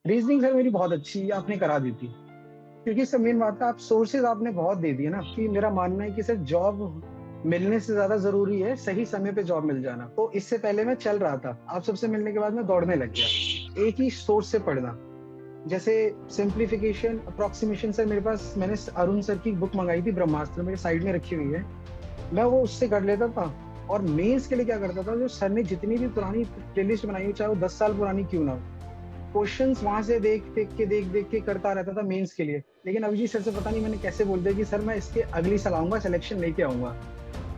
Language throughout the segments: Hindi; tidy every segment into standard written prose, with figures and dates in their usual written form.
रीजनिंग सर मेरी बहुत अच्छी आपने करा दी थी। क्योंकि सर मेन बात है, आप सोर्सेज आपने बहुत दे दिए ना, कि मेरा मानना है कि सर जॉब मिलने से ज्यादा जरूरी है सही समय पे जॉब मिल जाना। तो इससे पहले मैं चल रहा था, आप सबसे मिलने के बाद मैं दौड़ने लग गया एक ही सोर्स से पढ़ना। जैसे सिंप्लीफिकेशन अप्रोक्सीमेशन, सर मेरे पास मैंने अरुण सर की बुक मंगाई थी, ब्रह्मास्त्र मेरे साइड में रखी हुई है, मैं वो उससे कर लेता था। और मेंस के लिए क्या करता था, जो सर ने जितनी भी पुरानी प्लेलिस्ट बनाई हो, चाहे वो 10 साल पुरानी क्यों ना हो, क्वेश्चंस वहां से देख देख के करता रहता था मेंस के लिए। लेकिन अभिजीत सर से पता नहीं मैंने कैसे बोल दिया कि सर मैं इसके अगली साल आऊंगा, सिलेक्शन लेके आऊंगा।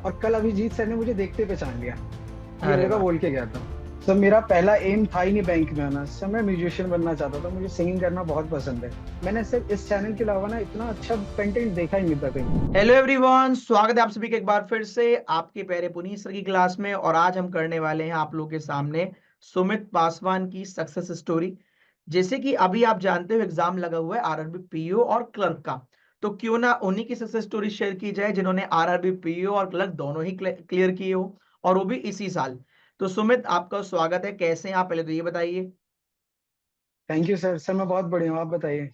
और कल अभिजीत सर ने मुझे देखते पहचान लिया। ये अरे लड़का वाह। बोल के गया था। सर मेरा पहला एम था ही नहीं बैंक में आना, सर मैं म्यूजिशियन बनना चाहता था, मुझे सिंगिंग करना बहुत पसंद है। मैंने सिर्फ इस चैनल के अलावा ना इतना अच्छा कंटेंट देखा ही नहीं था कहीं। हेलो एवरीवन, स्वागत है आप सभी का एक बार फिर से आपके प्यारे पुनीत सर की क्लास में। और आज हम करने वाले हैं आप लोग के सामने सुमित पासवान की सक्सेस स्टोरी। जैसे कि अभी आप जानते हो एग्जाम लगा हुआ है आरआरबी पीओ और क्लर्क का, तो क्यों ना उन्हीं की सक्सेस स्टोरी शेयर की जाए जिन्होंने आरआरबी पीओ और क्लर्क दोनों ही क्लियर किए हो, और वो भी इसी साल। तो सुमित, आपका स्वागत है। कैसे हैं आप, पहले तो ये बताइए। Thank you sir. सर मैं बहुत बढ़िया हूँ, आप बताइए।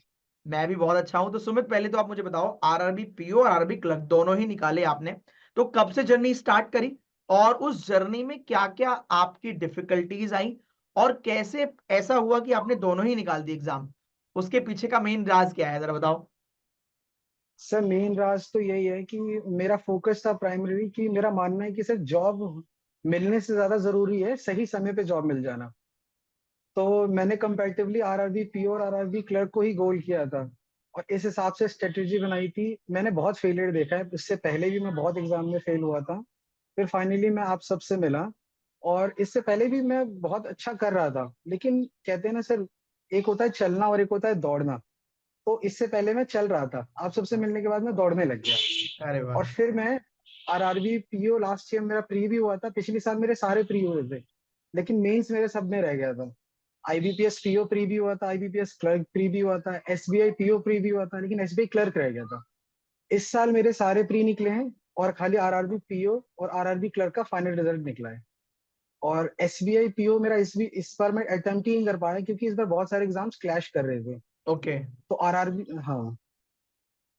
मैं भी बहुत अच्छा हूं। तो सुमित, पहले तो आप मुझे बताओ, आरआरबी पीओ और आरआरबी क्लर्क दोनों ही निकाले आपने, तो कब से जर्नी स्टार्ट करी, और उस जर्नी में क्या क्या आपकी डिफिकल्टीज आई, और कैसे ऐसा हुआ कि आपने दोनों ही निकाल दिए एग्जाम? उसके पीछे का मेन राज क्या है, जरा बताओ। सर मेन राज तो यही है कि मेरा फोकस था प्राइमरी, कि मेरा मानना है कि सर जॉब मिलने से ज्यादा जरूरी है सही समय पे जॉब मिल जाना। तो मैंने कंपैरेटिवली आरआरबी पीओ और आरआरबी क्लर्क को ही गोल किया था, और इस हिसाब से स्ट्रेटेजी बनाई थी। मैंने बहुत फेलियर देखा है, इससे पहले भी मैं बहुत एग्जाम में फेल हुआ था। फिर फाइनली मैं आप सबसे मिला, और इससे पहले भी मैं बहुत अच्छा कर रहा था। लेकिन कहते हैं ना सर, एक होता है चलना और एक होता है दौड़ना। तो इससे पहले मैं चल रहा था, आप सबसे मिलने के बाद मैं दौड़ने लग गया। अरे और वाह। फिर मैं आरआरबी पीओ लास्ट ईयर मेरा प्री भी हुआ था, पिछले साल मेरे सारे प्री हुए थे, लेकिन मेंस मेरे सब में रह गया था। आईबीपीएस पीओ प्री भी हुआ था, आईबीपीएस क्लर्क प्री भी हुआ था, एसबीआई पीओ प्री भी हुआ था, लेकिन एसबीआई क्लर्क रह गया था। इस साल मेरे सारे प्री निकले हैं, और खाली आरआरबी पीओ और आरआरबी क्लर्क का फाइनल रिजल्ट निकला है। और एसबीआई पीओ मेरा इस बार मैं अटेम्प्ट ही नहीं कर पाया, क्योंकि इस बार बहुत सारे एग्जाम्स क्लैश कर रहे थे। ओके। तो आरआरबी, हाँ।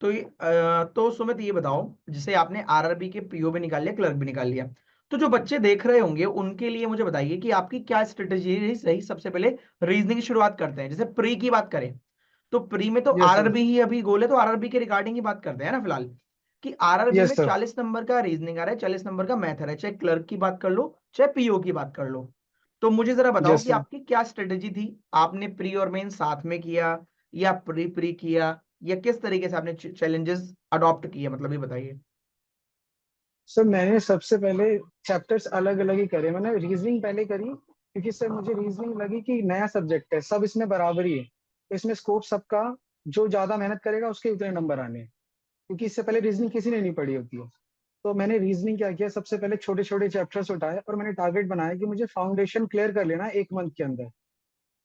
तो सुमित ये बताओ, जैसे आपने आरआरबी के पीओ भी निकाल लिया, क्लर्क भी निकाल लिया, तो जो बच्चे देख रहे होंगे उनके लिए मुझे बताइए कि आपकी क्या स्ट्रेटेजी रही। सबसे पहले रीजनिंग की शुरुआत करते हैं। जैसे प्री की बात करें, तो प्री में तो यस सर। आरआरबी ही अभी गोल है, तो आरआरबी के रिगार्डिंग ही बात करते हैं ना फिलहाल। कि आरआरबी यस में सर। 40 नंबर का रीजनिंग आ रहा है, 40 नंबर का मैथ आ रहा है, चाहे क्लर्क की बात कर लो चाहे पीओ की बात कर लो। तो मुझे जरा बताओ यस कि सर। आपकी क्या स्ट्रेटेजी थी। आपने प्री और मेन साथ में किया, या प्री प्री किया, या किस तरीके से आपने चैलेंजेस अडॉप्ट किए, मतलब ये बताइए। सर मैंने सबसे पहले चैप्टर्स अलग अलग ही करे, मैंने रीजनिंग पहले करी, क्योंकि सर मुझे रीजनिंग लगी कि नया सब्जेक्ट है, सब इसमें बराबरी है, तो इसमें स्कोप सबका, जो ज्यादा मेहनत करेगा उसके उतने नंबर आने हैं। क्योंकि इससे पहले रीजनिंग किसी ने नहीं पढ़ी होती है। तो मैंने रीजनिंग क्या किया, सबसे पहले छोटे छोटे चैप्टर्स उठाए, और मैंने टारगेट बनाया कि मुझे फाउंडेशन क्लियर कर लेना है 1 मंथ के अंदर।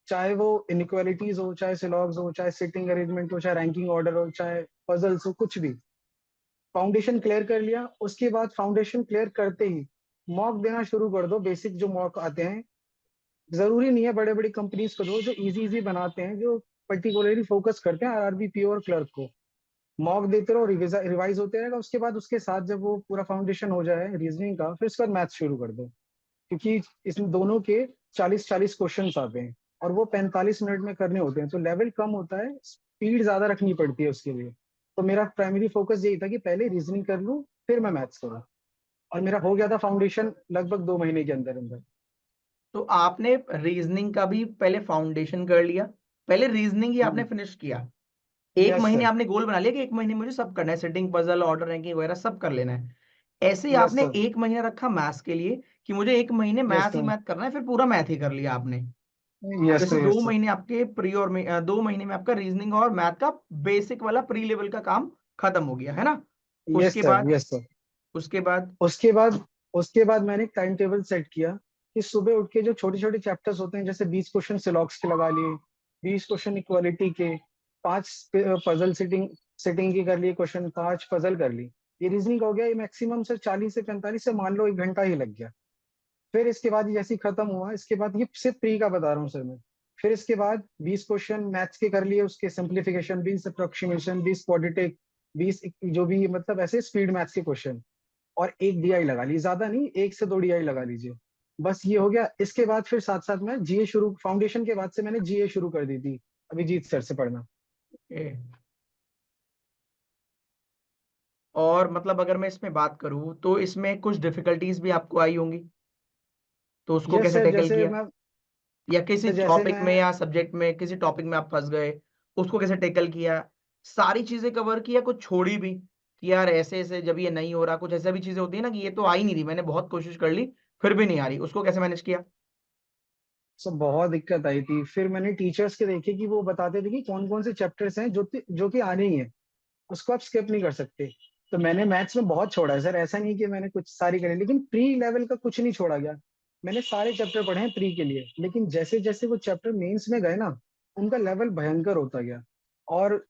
चाहे वो इनइक्वालिटीज हो, चाहे सिलॉग्स हो, चाहे सिटिंग अरेंजमेंट हो, चाहे रैंकिंग ऑर्डर हो, चाहे पजल्स हो, कुछ भी। फाउंडेशन क्लियर कर लिया, उसके बाद फाउंडेशन क्लियर करते ही मॉक देना शुरू कर दो। बेसिक जो मॉक आते हैं, जरूरी नहीं है बड़े बड़ी कंपनीज को दो, जो इजी इजी बनाते हैं, जो पर्टिकुलरली फोकस करते हैं आरआरबी पी और क्लर्क को। मॉक देते रहो, रिवाइज होते रहेगा। उसके बाद उसके साथ जब वो पूरा फाउंडेशन हो जाए रीजनिंग का, फिर उसके बाद मैथ शुरू कर दो। क्योंकि इसमें दोनों के 40-40 क्वेश्चन आते हैं, और वो 45 मिनट में करने होते हैं, तो लेवल कम होता है, स्पीड ज्यादा रखनी पड़ती है उसके लिए। तो मेरा प्राइमरी फोकस यही था कि पहले रीजनिंग कर लूँ, फिर मैं मैथ्स करूँ। और मेरा हो गया था फाउंडेशन लगभग 2 महीने के अंदर अंदर। तो आपने रीजनिंग का भी पहले फाउंडेशन कर लिया, पहले रीजनिंग ही आपने फिनिश किया। एक यस महीने सर। आपने गोल बना लिया कि एक महीने में मुझे सब करना है, सेटिंग पजल ऑर्डर रैंकिंग वगैरह सब कर लेना है। ऐसे ही यस आपने सर। एक महीना रखा मैथ्स के लिए कि मुझे एक महीने यस मैथ ही सर। मैथ करना है, फिर पूरा मैथ ही कर लिया आपने। यस जैसे सर। दो यस सर। महीने आपके प्री और 2 महीने में आपका रीजनिंग और मैथ का बेसिक वाला प्री लेवल का काम खत्म हो गया है ना। यस उसके सर। बाद, यस सर। उसके बाद उसके बाद उसके बाद मैंने एक टाइम टेबल सेट किया, कि सुबह उठ के जो छोटे छोटे चैप्टर्स होते हैं, जैसे 20 क्वेश्चन सिलॉक्स के लगा लिए, 20 क्वेश्चन इक्वालिटी के, 5 पजल सिटिंग की कर लिए, क्वेश्चन 5 पजल कर ली। ये रीजनिंग हो गया, ये मैक्सिमम सर 40 से 45 से मान लो 1 घंटा ही लग गया। फिर इसके बाद ये जैसे ही खत्म हुआ, इसके बाद ये सिर्फ प्री का बता रहा हूँ सर मैं। फिर इसके बाद 20 क्वेश्चन मैथ्स के कर लिए, उसके सिंप्लीफिकेशन, 20 अप्रोक्सीमेशन, 20 क्वाड्रेटिक, 20 जो भी मतलब ऐसे स्पीड मैथ्स के क्वेश्चन, और एक डीआई लगा ली, ज्यादा नहीं, 1 से 2 डीआई लगा लीजिए। बस ये हो गया। इसके बाद फिर साथ साथ में जीए शुरू, फाउंडेशन के बाद से मैंने जीए शुरू कर दी थी अभिजीत सर से पढ़ना। ए, और मतलब अगर मैं इसमें बात करूं तो इसमें कुछ डिफिकल्टीज भी आपको आई होंगी, तो उसको यस कैसे सर, टैकल जैसे किया? मैं, या किसी सर जैसे टॉपिक में मैं, या सब्जेक्ट में किसी टॉपिक में आप फंस गए, उसको कैसे टैकल किया? सारी चीजें कवर की या कुछ छोड़ी भी कि यार ऐसे ऐसे जब ये नहीं हो रहा, कुछ ऐसा भी चीजें होती है ना कि ये तो आ ही नहीं रही, मैंने बहुत कोशिश कर ली फिर भी नहीं आ रही, उसको कैसे मैनेज किया? सब बहुत दिक्कत आई थी। फिर मैंने टीचर्स के देखे कि वो बताते थे कि कौन कौन से चैप्टर्स हैं जो कि आने ही है, उसको आप स्किप नहीं कर सकते। तो मैंने मैथ्स में बहुत छोड़ा है सर, ऐसा नहीं कि मैंने कुछ सारी करी, लेकिन प्री लेवल का कुछ नहीं छोड़ा गया। मैंने सारे चैप्टर पढ़े हैं प्री के लिए, लेकिन जैसे जैसे वो चैप्टर मेंस में गए ना, उनका लेवल भयंकर होता गया। और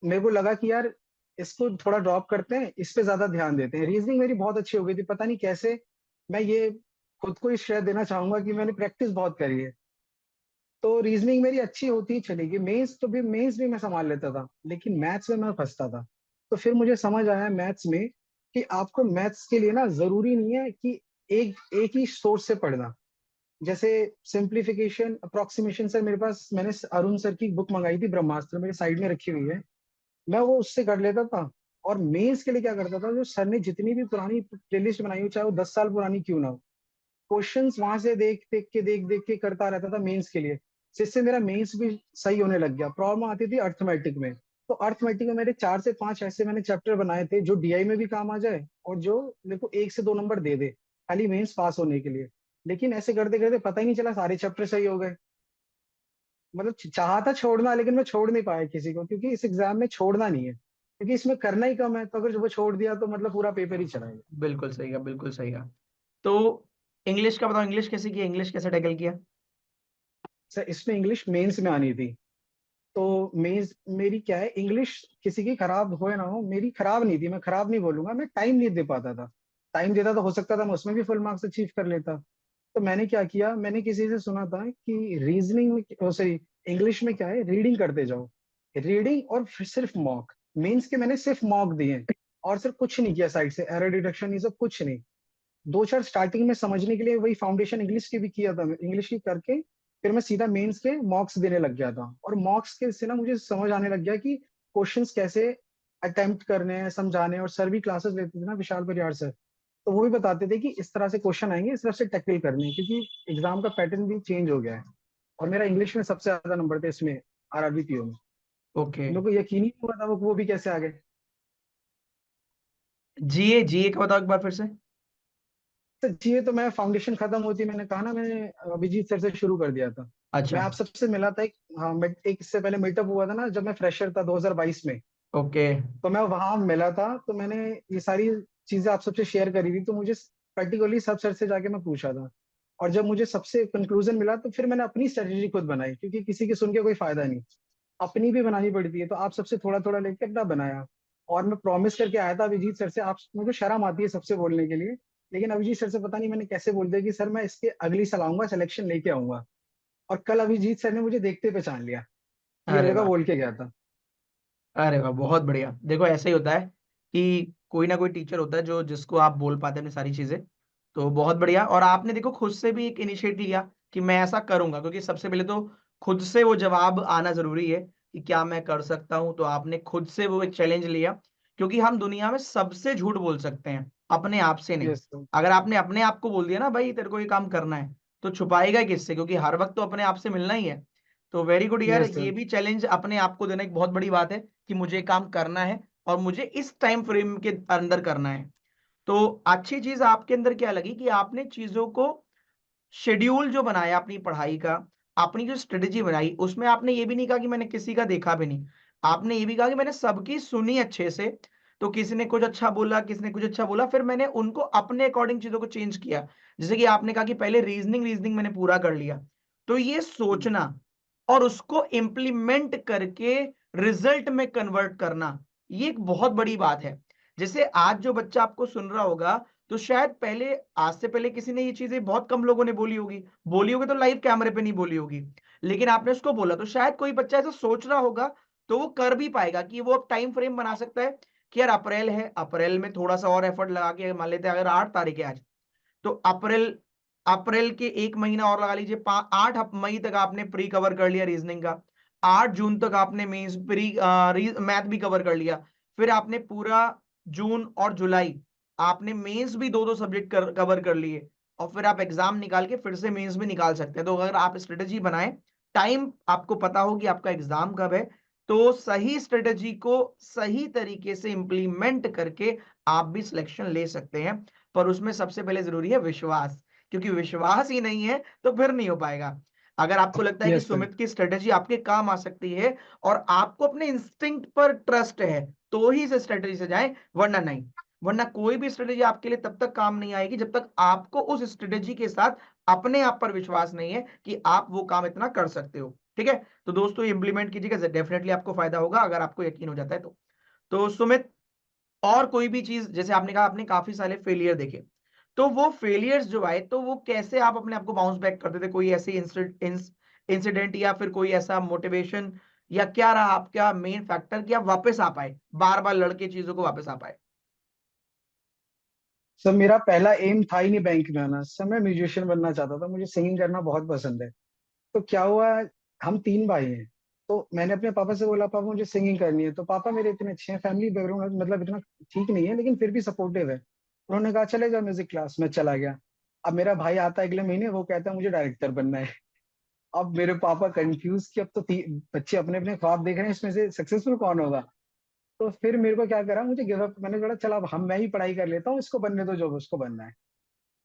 मेरे को लगा कि यार इसको थोड़ा ड्रॉप करते हैं, इस पे ज्यादा ध्यान देते हैं। रीजनिंग मेरी बहुत अच्छी हो गई थी, पता नहीं कैसे। मैं ये खुद को ही श्रेय देना चाहूंगा कि मैंने प्रैक्टिस बहुत करी है। तो रीजनिंग मेरी अच्छी होती ही चलेगी। मेंस भी मैं संभाल लेता था, लेकिन मैथ्स में मैं फंसता था। तो फिर मुझे समझ आया मैथ्स में कि आपको मैथ्स के लिए ना जरूरी नहीं है कि एक एक ही सोर्स से पढ़ना। जैसे सिंप्लीफिकेशन, अप्रोक्सीमेशन, सर मेरे पास, मैंने अरुण सर की बुक मंगाई थी ब्रह्मास्त्र, मेरे साइड में रखी हुई है, मैं वो उससे कर लेता था। और मेंस के लिए क्या करता था, जो सर ने जितनी भी पुरानी प्लेलिस्ट बनाई हो, चाहे वो 10 साल पुरानी क्यों ना हो, क्वेश्चंस वहां से देख देख के करता रहता था मेंस के लिए। जिससे मेरा मेंस भी सही होने लग गया। प्रॉब्लम आती थी अर्थमेटिक में, तो अर्थमेटिक में मेरे 4 से 5 ऐसे मैंने चैप्टर बनाए थे जो डीआई में भी काम आ जाए, और जो मेरे को 1 से 2 नंबर दे दे खाली मेंस पास होने के लिए। लेकिन ऐसे करते करते पता ही नहीं चला सारे चैप्टर सही हो गए। मतलब चाहा था छोड़ना, लेकिन मैं छोड़ नहीं पाया किसी को, क्योंकि इस एग्जाम में छोड़ना नहीं है, क्योंकि इसमें करना ही कम है। तो अगर वो छोड़ दिया तो मतलब पूरा पेपर ही चला गया। बिल्कुल सही है, बिल्कुल सही है। तो इंग्लिश का बताओ, इंग्लिश कैसे किया, इंग्लिश कैसे टैकल किया? सर इसमें इंग्लिश मेंस में आनी थी। तो मेंस मेरी क्या है, इंग्लिश किसी की खराब हो या ना हो, मेरी खराब नहीं थी। मैं खराब नहीं बोलूंगा, मैं टाइम नहीं दे पाता था। टाइम देता तो हो सकता था मैं उसमें भी फुल मार्क्स अचीव कर लेता। तो मैंने क्या किया, मैंने किसी से सुना था कि रीजनिंग में, सॉरी, इंग्लिश में क्या है, रीडिंग करते जाओ। रीडिंग और फिर सिर्फ मॉक। मेंस के मैंने सिर्फ मॉक दिए, और सिर्फ कुछ नहीं किया साइड से, एरर डिडक्शन ये सब कुछ नहीं। 2 4 स्टार्टिंग में समझने के लिए वही फाउंडेशन इंग्लिश की भी किया था, इंग्लिश की करके फिर मैं सीधा मेंस के मॉक्स देने लग गया था। और मॉक्स के से ना मुझे समझ आने लग गया कि क्वेश्चंस कैसे अटेम्प्ट करने हैं, समझाने हैं। और सर भी क्लासेस लेते थे ना, विशाल परिहार सर, तो वो भी बताते थे कि इस तरह से क्वेश्चन आएंगे, इस तरह से टैकल करने हैं, क्योंकि एग्जाम का पैटर्न भी चेंज हो गया है। और मेरा इंग्लिश में सबसे ज्यादा नंबर थे इसमें, आरआरबी पीओ में। ओके। मेरे को यकीन ही नहीं हुआ था वो भी कैसे आ गए। जीए, जीए का बताओ एक बार फिर से। तो ये तो मैं फाउंडेशन खत्म होती, मैंने कहा ना, मैंने अभिजीत सर से शुरू कर दिया था। मैं अच्छा। आप सबसे मिला था एक, हाँ, एक इससे पहले मीटअप हुआ था ना जब मैं फ्रेशर था 2022 में। ओके। तो मैं वहां मिला था, तो मैंने ये सारी चीजें आप सबसे शेयर करी थी। तो मुझे पर्टिकुलरली सब सर से जाके मैं पूछा था। और जब मुझे सबसे कंक्लूजन मिला, तो फिर मैंने अपनी स्ट्रेटेजी खुद बनाई, क्योंकि किसी की सुन के कोई फायदा नहीं, अपनी भी बनानी पड़ती है। तो आप सबसे थोड़ा थोड़ा लेके अपना बनाया। और मैं प्रॉमिस करके आया था अभिजीत सर से, आप, मुझे शर्म आती है सबसे बोलने के लिए, लेकिन अभिजीत सर से पता नहीं मैंने कैसे बोल दिया कि सर मैं इसके अगली साल आऊंगा, सिलेक्शन लेके आऊंगा। और कल अभिजीत सर ने मुझे देखते पहचान लिया। ये अरे जगह वाह, बोल के गया था। अरे वाह, बहुत बढ़िया। देखो ऐसा ही होता है कि कोई ना कोई टीचर होता है जो जिसको आप बोल पाते हैं अपनी सारी चीजें। तो बहुत बढ़िया। और आपने देखो खुद से भी एक इनिशिएट लिया कि मैं ऐसा करूंगा, क्योंकि सबसे पहले तो खुद से वो जवाब आना जरूरी है कि क्या मैं कर सकता हूं। तो आपने खुद से वो एक चैलेंज लिया, क्योंकि हम दुनिया में सबसे झूठ बोल सकते हैं, अपने आप से नहीं। Yes sir. अगर आपने अपने आप को बोल दिया ना भाई तेरे को ये काम करना है, तो छुपाएगा किससे, क्योंकि हर वक्त तो अपने आप से मिलना ही है। तो वेरी गुड यार, यस ये सर। भी चैलेंज अपने आप को देना एक बहुत बड़ी बात है कि मुझे ये काम करना है और मुझे इस टाइम फ्रेम के अंदर करना है। तो अच्छी चीज आपके अंदर क्या लगी कि आपने चीजों को शेड्यूल जो बनाया अपनी पढ़ाई का, अपनी जो स्ट्रेटेजी बनाई, उसमें आपने ये भी नहीं कहा कि मैंने किसी का देखा भी नहीं। आपने ये भी कहा कि मैंने सबकी सुनी अच्छे से। तो किसी ने कुछ अच्छा बोला, किसी ने कुछ अच्छा बोला, फिर मैंने उनको अपने अकॉर्डिंग चीजों को चेंज किया। जैसे कि आपने कहा कि पहले रीजनिंग रीजनिंग मैंने पूरा कर लिया। तो ये सोचना और उसको इम्प्लीमेंट करके रिजल्ट में कन्वर्ट करना, ये एक बहुत बड़ी बात है। जैसे आज जो बच्चा आपको सुन रहा होगा, तो शायद पहले, आज से पहले किसी ने ये चीजें बहुत कम लोगों ने बोली होगी तो लाइव कैमरे पे नहीं बोली होगी। लेकिन आपने उसको बोला, तो शायद कोई बच्चा ऐसा सोच रहा होगा, तो वो कर भी पाएगा कि वो अब टाइम फ्रेम बना सकता है कि यार अप्रैल है, अप्रैल में थोड़ा-सा और एफर्ट लगा के मान लेते हैं अगर 8 तारीख है आज, तो अप्रैल अप्रैल के 1 महीना और लगा लीजिए 8 मई तक आपने प्री कवर कर लिया रीजनिंग का। 8 जून तक आपने मेंस मैथ भी कवर कर लिया। फिर आपने पूरा जून और जुलाई आपने मेंस भी 2-2 सब्जेक्ट कवर कर लिए और फिर आप एग्जाम निकाल के फिर से मेंस भी निकाल सकते हैं। तो अगर आप स्ट्रेटजी बनाएं, टाइम आपको पता हो कि आपका एग्जाम कब है, तो सही स्ट्रेटजी को सही तरीके से इंप्लीमेंट करके आप भी सिलेक्शन ले सकते हैं। पर उसमें सबसे पहले जरूरी है विश्वास, क्योंकि विश्वास ही नहीं है तो फिर नहीं हो पाएगा। अगर आपको लगता है कि यस सर। सुमित की स्ट्रेटेजी आपके काम आ सकती है और आपको अपने इंस्टिंक्ट पर ट्रस्ट है, तो ही इस स्ट्रेटेजी से जाएं, वरना नहीं। वरना कोई भी स्ट्रेटेजी आपके लिए तब तक काम नहीं आएगी जब तक आपको उस स्ट्रेटेजी के साथ अपने आप पर विश्वास नहीं है कि आप वो काम इतना कर सकते हो। ठीक है, तो दोस्तों इंप्लीमेंट कीजिएगा, डेफिनेटली आपको फायदा होगा अगर आपको यकीन हो जाता है तो सुमित, और कोई भी चीज, जैसे आपने कहा आपने काफी सारे फेलियर देखे, तो वो फेलियर्स जो आए तो वो कैसे आप अपने आप को बाउंस बैक करते थे? कोई ऐसी इंसिडेंट या फिर कोई ऐसा मोटिवेशन, या क्या रहा आपका मेन फैक्टर कि आप वापस आ पाए, बार बार लड़के चीजों को वापस आ पाए? सर मेरा पहला एम था ही नहीं बैंक में आना सर, मैं म्यूजिशियन बनना चाहता था, मुझे सिंगिंग करना बहुत पसंद है। तो क्या हुआ, हम तीन भाई हैं। तो मैंने अपने पापा से बोला पापा मुझे सिंगिंग करनी है, तो पापा मेरे इतने अच्छे हैं, फैमिली बैकग्राउंड मतलब इतना ठीक नहीं है लेकिन फिर भी सपोर्टिव है। उन्होंने कहा चले जाओ म्यूजिक क्लास में, चला गया। अब मेरा भाई आता है अगले महीने, वो कहता है मुझे डायरेक्टर बनना है। अब मेरे पापा कंफ्यूज कि अब तो बच्चे अपने अपने ख्वाब देख रहे हैं, इसमें से सक्सेसफुल कौन होगा। तो फिर मेरे को क्या करा, मुझे गिव अप, मैंने बोला चल अब मैं ही पढ़ाई कर लेता हूँ, इसको बनने दो जो उसको बनना है।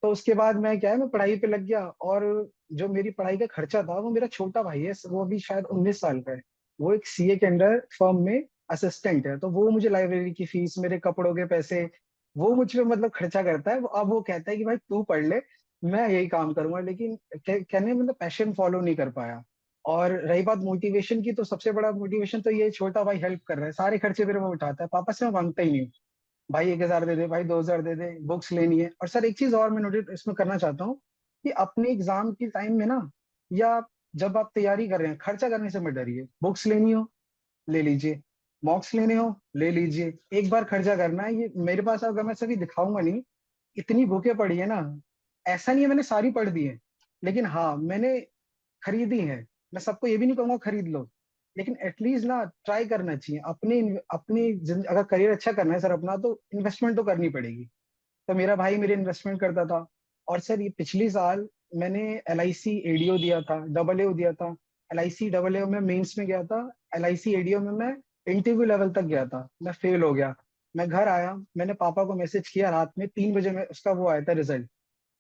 तो उसके बाद मैं क्या है, मैं पढ़ाई पे लग गया। और जो मेरी पढ़ाई का खर्चा था, वो मेरा छोटा भाई है, वो अभी शायद 19 साल का है। वो एक सीए के अंडर फर्म में असिस्टेंट है, तो वो मुझे लाइब्रेरी की फीस, मेरे कपड़ों के पैसे, वो मुझ पे मतलब खर्चा करता है। अब वो कहता है कि भाई तू पढ़ ले, मैं यही काम करूंगा। लेकिन कहने मतलब पैशन फॉलो नहीं कर पाया। और रही बात मोटिवेशन की, तो सबसे बड़ा मोटिवेशन तो ये छोटा भाई हेल्प कर रहा है, सारे खर्चे मेरे वो उठाता है, पापा से मैं मांगता ही नहीं हूँ। भाई 1,000 दे दे, भाई 2,000 दे दे, बुक्स लेनी है। और सर एक चीज और मैं नोटिस इसमें करना चाहता हूँ कि अपने एग्जाम के टाइम में ना, या जब आप तैयारी कर रहे हैं, खर्चा करने से मत डरिए। बुक्स लेनी हो ले लीजिए, मॉक्स लेने हो ले लीजिए, एक बार खर्चा करना है। ये मेरे पास अगर मैं सभी दिखाऊंगा नहीं, इतनी बुकें पड़ी है ना। ऐसा नहीं है मैंने सारी पढ़ दी है, लेकिन हाँ मैंने खरीदी है। मैं सबको ये भी नहीं कहूंगा खरीद लो, लेकिन एटलीस्ट ना ट्राई करना चाहिए। अपने अपनी अगर करियर अच्छा करना है सर अपना, तो इन्वेस्टमेंट तो करनी पड़ेगी। तो मेरा भाई मेरे इन्वेस्टमेंट करता था। और सर ये पिछली साल मैंने एल आई सी एडीओ दिया था, डबल ए दिया था। L I C double A में मेंस में गया था, एल आई सी एडीओ में मैं इंटरव्यू लेवल तक गया था, मैं फेल हो गया। मैं घर आया, मैंने पापा को मैसेज किया, रात में 3 बजे में उसका वो आया था रिजल्ट,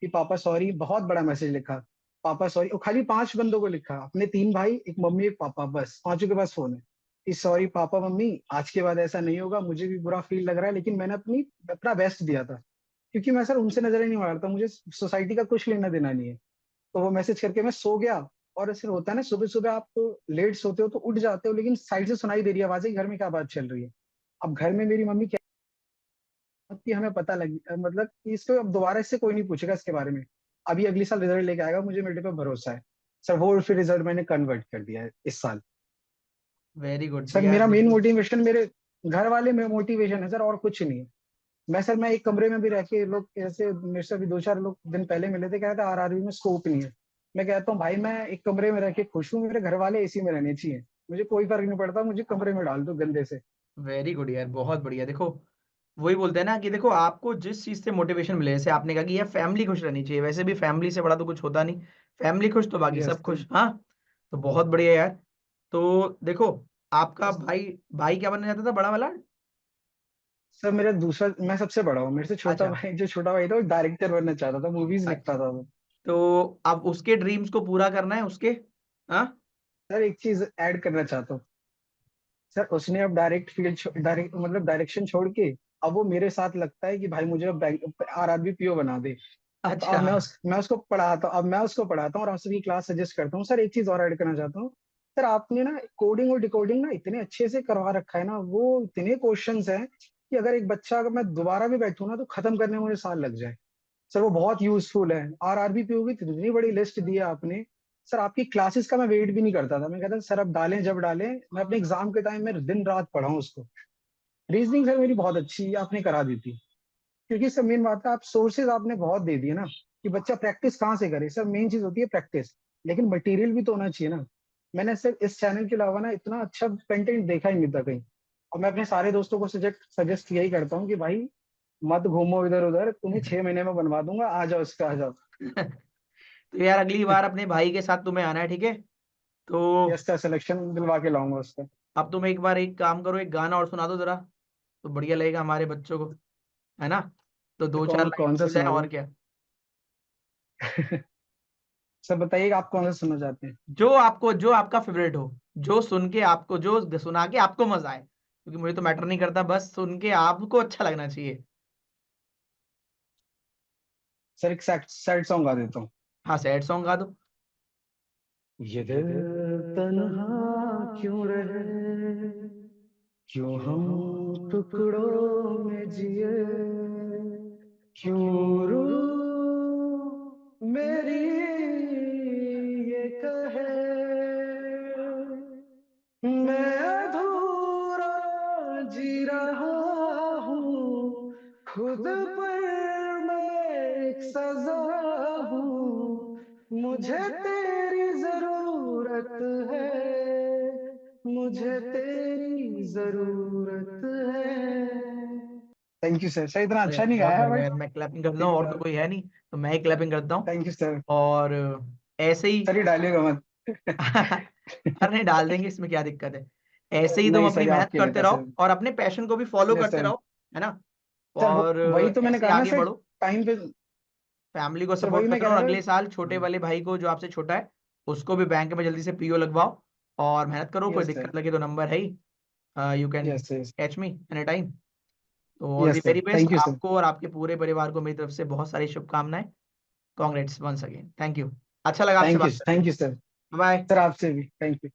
कि पापा सॉरी, बहुत बड़ा मैसेज लिखा। पापा सॉरी, और खाली 5 बंदों को लिखा, अपने 3 भाई, एक मम्मी एक पापा, बस पांचों के पास फोन है, कि सॉरी पापा मम्मी, आज के बाद ऐसा नहीं होगा, मुझे भी बुरा फील लग रहा है लेकिन मैंने अपना बेस्ट दिया था। क्योंकि मैं सर उनसे नजर ही नहीं मारता, मुझे सोसाइटी का कुछ लेना देना नहीं है। तो वो मैसेज करके मैं सो गया। और ऐसे होता है ना, सुबह सुबह आप तो लेट सोते हो तो उठ जाते हो, लेकिन साइड से सुनाई दे रही है आवाजें, घर में क्या बात चल रही है। अब घर में मेरी मम्मी कि हमें पता लग मतलब कि इसको अब दोबारा इससे कोई नहीं पूछेगा इसके बारे में, अभी अगले साल रिजल्ट लेके आएगा, मुझे मेरे पे भरोसा है। सर वो फिर रिजल्ट मैंने कन्वर्ट कर दिया है इस साल। वेरी गुड सर यार, मेरा मेन देखिए। मोटिवेशन मेरे घर वाले में मोटिवेशन है सर, और कुछ नहीं है। मैं एक कमरे में भी रह के, लोग ऐसे मेरे से भी 2-4 लोग दिन पहले मिले थे, कहते आरआरबी में स्कोप नहीं है। मैं कहता हूँ भाई मैं एक कमरे में रह के खुश हूँ, मेरे घर वाले एसी में रहने चाहिए, मुझे कोई फर्क नहीं पड़ता, मुझे कमरे में डाल दो गंदे से। वेरी गुड यार, बहुत बढ़िया। देखो, वही बोलते हैं ना कि देखो आपको जिस चीज से मोटिवेशन मिले, जैसे आपने कहा कि यार फैमिली खुश रहनी चाहिए, वैसे भी फैमिली से बड़ा तो कुछ होता नहीं। फैमिली खुश तो बाकी यस सब खुश। हाँ, तो बहुत बढ़िया यार। तो देखो, आपका सर। भाई भाई क्या बनना चाहता था, बड़ा वाला? सर मेरा दूसरा, मैं सबसे बड़ा हूँ, मेरे से छोटा अच्छा। भाई, जो छोटा भाई था वो डायरेक्टर बनना चाहता था, मूवीज लिखता अच्छा, था वो। तो अब उसके ड्रीम्स को पूरा करना है उसके। हाँ। सर एक चीज ऐड करना चाहता हूँ। सर उसने अब डायरेक्ट फील्ड, डायरेक्ट मतलब डायरेक्शन छोड़ के, अब वो मेरे साथ लगता है कि भाई मुझे अब आरआरबी पीओ बना दे। अब अच्छा। मैं उसको पढ़ाता हूँ, अब मैं उसको पढ़ाता हूँ और आपसे भी क्लास सजेस्ट करता हूँ। सर एक चीज और ऐड करना चाहता हूँ। सर आपने ना कोडिंग और डिकोडिंग ना इतने अच्छे से करवा रखा है ना, वो इतने क्वेश्चंस हैं कि अगर एक बच्चा, अगर मैं दोबारा भी बैठूं ना, तो खत्म करने में मुझे साल लग जाए। सर वो बहुत यूजफुल है। आरआरबी पीओ की इतनी बड़ी लिस्ट दी है आपने, सर आपकी क्लासेस का मैं वेट भी नहीं करता था, मैं कहता था सर अब डालें जब डालें, मैं अपने एग्जाम के टाइम में दिन रात पढ़ा हूँ उसको। रीजनिंग सर मेरी बहुत अच्छी आपने करा दी थी, क्योंकि सर मेन बात है आप सोर्सेज आपने बहुत दे दिए ना, कि बच्चा प्रैक्टिस कहाँ से करे। सर मेन चीज होती है प्रैक्टिस, लेकिन मटेरियल भी तो होना चाहिए ना। मैंने सर इस चैनल के अलावा ना इतना अच्छा कंटेंट देखा ही नहीं था कहीं। और मैं अपने सारे दोस्तों को सजेस्ट यही करता हूँ कि भाई मत घूमो इधर उधर, तुम्हें 6 महीने में बनवा दूंगा, आ जाओ इसका आ जाओ। तो यार अगली बार अपने भाई के साथ तुम्हें आना है, ठीक है? तो यस सर, सिलेक्शन दिलवा के लाऊंगा उसका। अब तुम एक बार एक काम करो, एक गाना और सुना दो जरा, तो बढ़िया लगेगा हमारे बच्चों को, है ना? तो तो दो चार कौन लाइन कौन सा मिल जाए सुना और दूं? क्या। सर बताइएगा आप कौन सा सुनना चाहते हैं। जो आपका फेवरेट हो, जो सुन के आपको, जो सुना के आपको मजा आए, क्योंकि मुझे तो मैटर नहीं करता, बस सुन के आपको अच्छा लगना चाहिए। सर एक सैड सॉन्ग गा देता हूँ। हाँ, सैड सॉन्ग गा दो। ये दिल तन्हा क्यों रहे, क्यों हम टुकड़ों में जिए, क्यों रूह मेरी ये कहे, मैं अधूरा जी रहा हूँ, खुद पर मैं एक सजा हूँ, मुझे तेरी जरूरत है, मुझे तेरी जरूरत है। Thank you sir. सर इतना अरे यार अच्छा नहीं बहुत गाया है बढ़िया बट यार, मैं क्लैपिंग करता हूँ, ठीक और था। तो कोई है नहीं, तो मैं ही क्लैपिंग करता हूँ। Thank you sir. और ऐसे ही सर ये डालिएगा मत। अरे नहीं, डाल देंगे, इसमें क्या दिक्कत है। ऐसे ही तुम नहीं अपनी सर ये मेहनत आपके लिए करते था रहो सर। और अपने पैशन को भी फॉलो यस करते सर। रहो, है ना? सर और वही तो मैंने ऐसे ही कहा ना आगे सर, बढ़ो, टाइम पे। फैमिली को सर वही सपोर्ट मैं करते कह रहो, और रहा अगले साल छोटे था। वाले भाई को जो आपसे छोटा है, उसको भी बैंक में जल्दी से पीओ लगवाओ। और मेहनत करो, कोई यस सर। दिक्कत लगे तो नंबर है ही, you can yes yes. Catch me any time. तो all the yes sir, very best thank you sir. आपको और आपके पूरे परिवार को, मेरी तरफ से बहुत सारी शुभकामनाएं। Congrats once again, thank you. अच्छा लगा आपसे बात करके। Thank you sir. Bye. Sir आपसे भी थैंक यू।